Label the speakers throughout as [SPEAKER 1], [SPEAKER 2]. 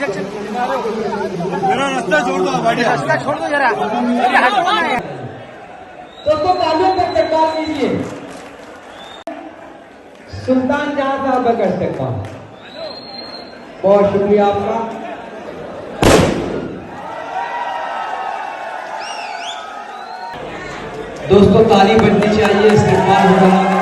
[SPEAKER 1] मेरा रास्ता छोड़ दो, रास्ता छोड़ दो जरा।
[SPEAKER 2] दोस्तों तालियों का इस्तेमाल कीजिए सुल्तान जहां साहब का इस्तेमाल। बहुत शुक्रिया आपका। दोस्तों ताली बजनी चाहिए, इस्तेमाल हो रहा है।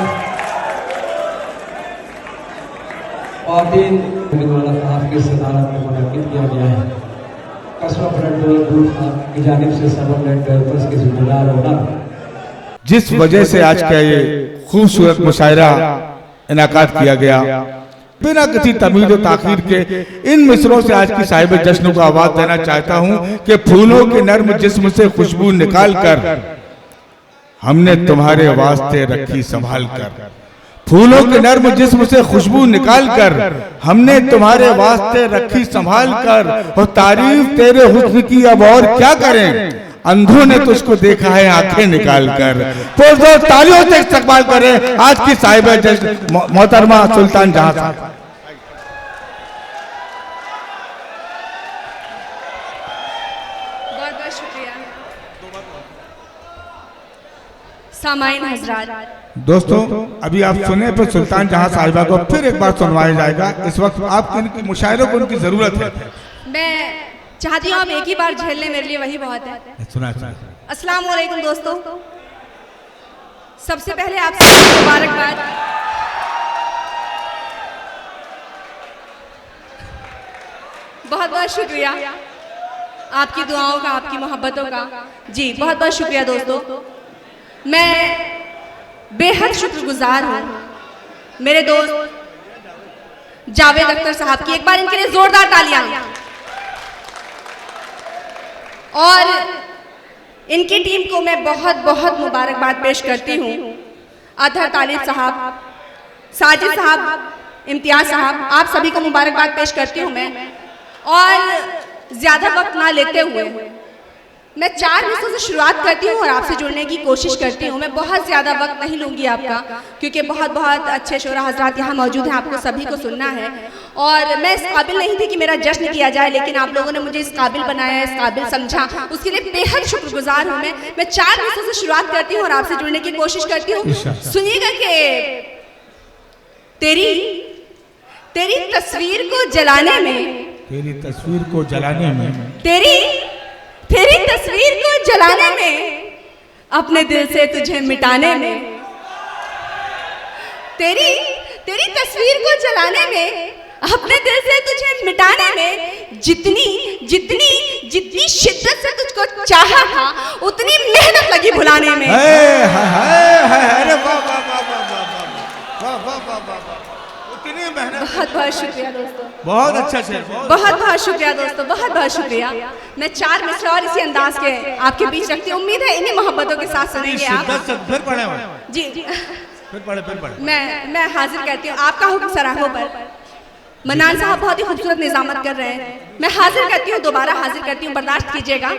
[SPEAKER 2] और दिन साहब की सदारत में मुनक्किद किया गया है। कस्बा ब्लड दूर साहब की जानिब से सब ब्लड डोनर्स के जिम्मेदार होना,
[SPEAKER 3] जिस वजह से आज का ये खूबसूरत मुशायरा इनाकात किया गया, बिना किसी तमीज़ और ताख़ीर के इन मिसरों से आज की साहिब जश्न को आवाज देना चाहता हूं कि फूलों के नर्म जिस्म से खुशबू निकाल कर हमने तुम्हारे वास्ते रखी संभाल कर। फूलों के नर्म जिस्म से खुशबू निकाल कर हमने तुम्हारे वास्ते रखी संभाल कर। और तारीफ तेरे हुस्न की अब और क्या करें, अंधों ने तुझको देखा है आंखें निकाल कर। तो तालियों से इस्तकबाल करें आज की साहिबा जश्न मोहतरमा सुल्तान जहां साहब।
[SPEAKER 4] बहुत बहुत शुक्रिया सामाईन हजरात।
[SPEAKER 3] दोस्तों अभी आप सुने पर सुल्तान जहां साहिबा को फिर एक बार सुनवाया जाएगा। इस वक्त आपको इनकी मुशायरों को उनकी जरूरत है।
[SPEAKER 4] मैं चाहती हूँ आप एक ही बार झेल लें, मेरे लिए वही बहुत है।
[SPEAKER 3] सुना
[SPEAKER 4] अस्सलाम वालेकुम दोस्तों, सबसे पहले आप सबको मुबारकबाद। बहुत बहुत शुक्रिया आपकी दुआओं का, आपकी मोहब्बतों का। जी बहुत बहुत शुक्रिया दोस्तों। मैं बेहद शुक्रगुजार हूँ मेरे दोस्त जावेद अख्तर साहब की। एक बार इनके लिए जोरदार तालियां। और इनकी टीम को मैं बहुत बहुत मुबारकबाद पेश करती हूँ। अतहर तालिब साहब, साजिद साहब, इम्तियाज साहब, आप सभी को मुबारकबाद पेश करती हूँ मैं। और ज़्यादा वक्त ना लेते हुए मैं 4 मिसरों से शुरुआत करती हूँ और आपसे जुड़ने की कोशिश करती हूँ। मैं बहुत ज़्यादा वक्त नहीं लूँगी आपका, क्योंकि बहुत बहुत अच्छे शोरा हजरात यहाँ मौजूद हैं, आपको सभी को सुनना है। और मैं इस काबिल नहीं थी कि मेरा जश्न किया जाए, लेकिन आप लोगों ने मुझे इस काबिल बनाया, इस काबिल समझा, उसके लिए बेहद शुक्रगुजार हूँ मैं 4 मिसरों से शुरुआत करती हूँ और आपसे जुड़ने की कोशिश करती हूँ। सुनिएगा कि तेरी तस्वीर को जलाने में,
[SPEAKER 3] तेरी तस्वीर को जलाने में,
[SPEAKER 4] तेरी तस्वीर को जलाने में, अपने दिल से तुझे मिटाने में, तेरी तस्वीर को जलाने में, अपने दिल से तुझे मिटाने में, जितनी शिद्दत से तुझको चाहा था उतनी मेहनत लगी भुलाने में। बहुत बहुत शुक्रिया दोस्तों,
[SPEAKER 3] बहुत अच्छा से
[SPEAKER 4] बहुत बहुत शुक्रिया दोस्तों, बहुत बहुत शुक्रिया। मैं 4 मिसरे और इसी अंदाज के आपके बीच रखती हूँ। उम्मीद है इन्हीं मोहब्बतों के साथ सुनेंगे आप।
[SPEAKER 3] फिर पढ़े
[SPEAKER 4] जी
[SPEAKER 3] फिर पढ़े।
[SPEAKER 4] मैं हाजिर करती हूँ आपका हुक्म सराहों पर। मन्नान साहब बहुत ही खूबसूरत निजामत कर रहे हैं। मैं हाजिर करती हूँ, दोबारा हाजिर करती हूँ, बर्दाश्त कीजिएगा।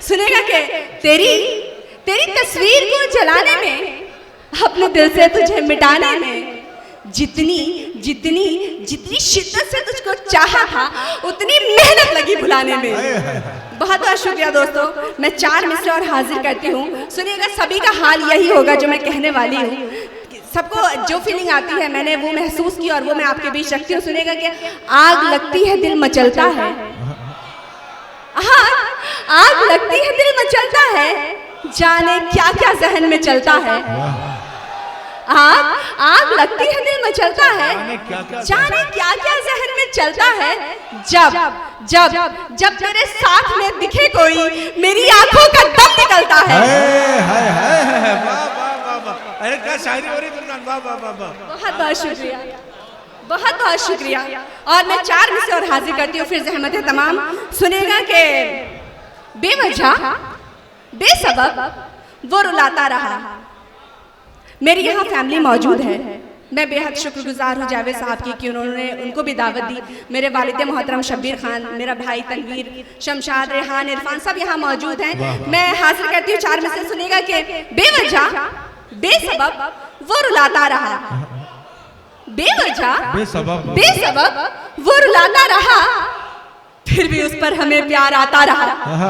[SPEAKER 4] सुनेगा कि तेरी तस्वीर को जलाने में, अपने दिल से तुझे मिटाने में, जितनी शिद्दत से तुझको चाहा था उतनी मेहनत लगी भुलाने में। बहुत बहुत शुक्रिया दोस्तों। मैं 4 मिसरे और हाजिर करती हूँ। सुनिएगा सभी का हाल यही होगा जो मैं कहने वाली हूँ। सबको जो फीलिंग आती है मैंने वो महसूस की और वो मैं आपके बीच रखती हूँ। सुनिएगा कि आग लगती है दिल मचलता है, आग लगती है दिल मचलता है, जाने क्या क्या जहन में चलता है। आग लगती है दिल मचलता है, जाने क्या क्या जहन में चलता है। जब तेरे साथ में दिखे कोई, मेरी आंखों का दम निकलता है।
[SPEAKER 3] अरे क्या शायरी हो रही है।
[SPEAKER 4] बहुत बहुत शुक्रिया, बहुत बहुत शुक्रिया। और मैं 4 मिसरे और हाजिर करती हूँ, फिर जहमत है तमाम। सुनेगा कि बेवजह बेसबब वो रुलाता रहा। मेरी यहाँ फैमिली मौजूद है। मैं बेहद शुक्रगुजार हूँ जावेद साहब की कि उन्होंने उनको भी दावत दी। मेरे वालिद मोहतरम शब्बीर खान, मेरा भाई तनवीर, शमशाद, रेहान, इरफान सब यहाँ मौजूद हैं। मैं हाजिर करती हूँ 4 मिसरे। सुनेगा कि बेवजह बेसबब वो रुलाता रहा, बेवजह बेसबब वो रुलाता रहा। फिर भी उस पर हमें प्यार आता रहा।
[SPEAKER 3] वाह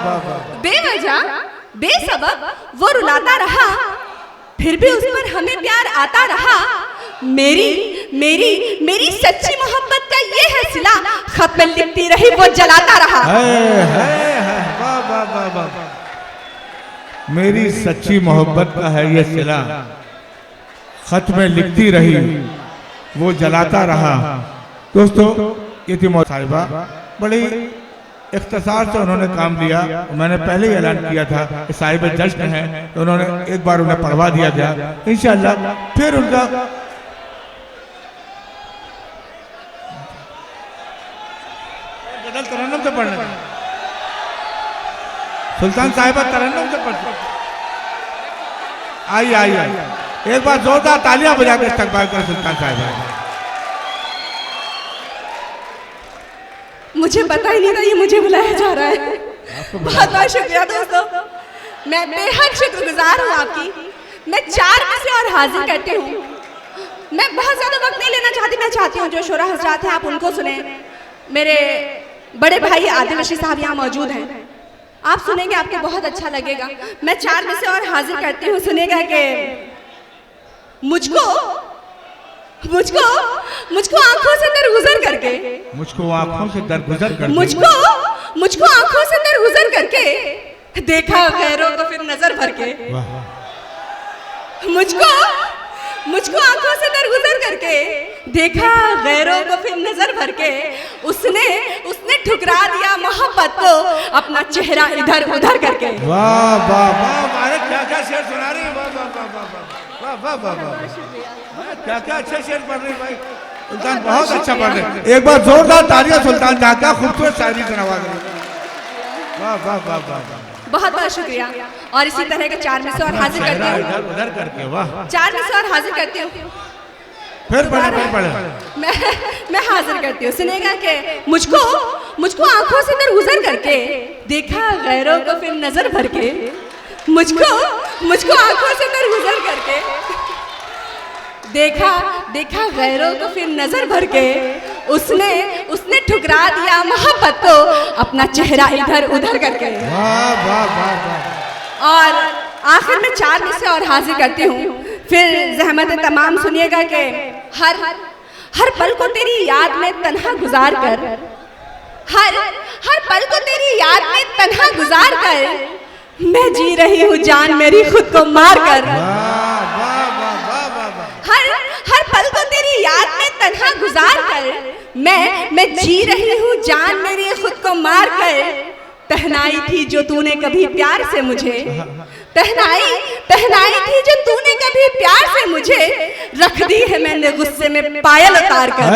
[SPEAKER 3] वाह वाह।
[SPEAKER 4] बेवजह बेसबब वो रुलाता रहा, फिर भी उस पर हमें प्यार आता रहा। मेरी मेरी मेरी सच्ची मोहब्बत का ये है सिला, खत में लिखती रही वो जलाता रहा।
[SPEAKER 3] वाह वाह वाह वाह। मेरी सच्ची मोहब्बत का है ये सिला, खत में लिखती रही वो जलाता रहा। दोस्तों ये थी मौत साहिबा, बड़ी इख्तिसार से उन्होंने काम लिया। मैंने पहले ही ऐलान किया था कि साहिब जश्न है, तो उन्होंने एक बार उन्हें पढ़वा दिया गया। इंशाअल्लाह फिर उनका तरन्नुम से पढ़ना, सुल्तान साहिबा तरन्नुम से पढ़ते। आइए आइए, एक बार जोरदार तालियां बजा के इस्तकबाल करें सुल्तान साहिबा।
[SPEAKER 4] मुझे पता ही नहीं था ये मुझे बुलाया जा रहा है। बहुत बहुत शुक्रिया दोस्तों, मैं बेहद शुक्रगुजार हूँ आपकी। मैं 4 में से और हाजिर करती हूँ। मैं बहुत ज्यादा वक्त नहीं लेना चाहती, मैं चाहती हूँ जो शोरा हजरात हैं आप उनको सुने। मेरे बड़े भाई आदिल रशीद साहब यहाँ मौजूद हैं, आप सुनेंगे आपको बहुत अच्छा लगेगा। मैं 4 में से और हाजिर करती हूँ, सुनेगा कि मुझको मुझको मुझको आंखों से दरगुजर करके,
[SPEAKER 3] मुझको आंखों से दरगुजर करके,
[SPEAKER 4] मुझको आंखों से दरगुजर करके देखा गैरों को फिर नजर भर के। मुझको आंखों से दरगुजर करके देखा गैरों को फिर नजर भर के, उसने ठुकरा दिया मोहब्बत को अपना चेहरा इधर उधर करके।
[SPEAKER 3] वाह वाह वाह, अरे क्या क्या शेर सुना रही है। वाह वाह वाह वाह वाह वाह वाह वाह, क्या क्या अच्छे शेर पढ़ रही भाई। सुल्तान बहुत अच्छा पढ़ रहे। एक बार जोरदार तालियां सुल्तान का, क्या खूबसूरत शायरी सुनावा रहे। वाह वाह वाह वाह,
[SPEAKER 4] बहुत बहुत शुक्रिया। और इसी तरह के 4 में से और हाजिर करती हूँ,
[SPEAKER 3] इधर उधर करके। वाह,
[SPEAKER 4] 4 में से और हाजिर करती हूँ।
[SPEAKER 3] फिर पढ़े।
[SPEAKER 4] मैं हाजिर करती हूँ, सुनेगा कि मुझको आंखों से दरगुजर करके देखा गैरों को फिर नजर भर के। मुझको आंखों से दरगुजर करके देखा गैरों को फिर नजर भर के, उसने ठुकरा दिया मोहब्बत को अपना चेहरा इधर उधर करके।
[SPEAKER 3] वाह वाह वाह वाह।
[SPEAKER 4] और आखिर में 4 में से और हाजिर करती हूँ, फिर ज़हमत तमाम सुनिएगा कि हर पल को तेरी याद में तन्हा गुजार कर, हर पल को तेरी याद में तन्हा गुजार कर, मैं जी रही हूँ जान मेरी खुद को मार कर। हर पल को तेरी याद में तन्हा गुजार कर, मैं जी रही हूँ जान मेरी खुद को मार कर। पहनाई थी जो तूने कभी प्यार से मुझे, पहनाई थी जो तूने कभी प्यार से मुझे, रख दी है मैंने गुस्से में पायल उतार कर।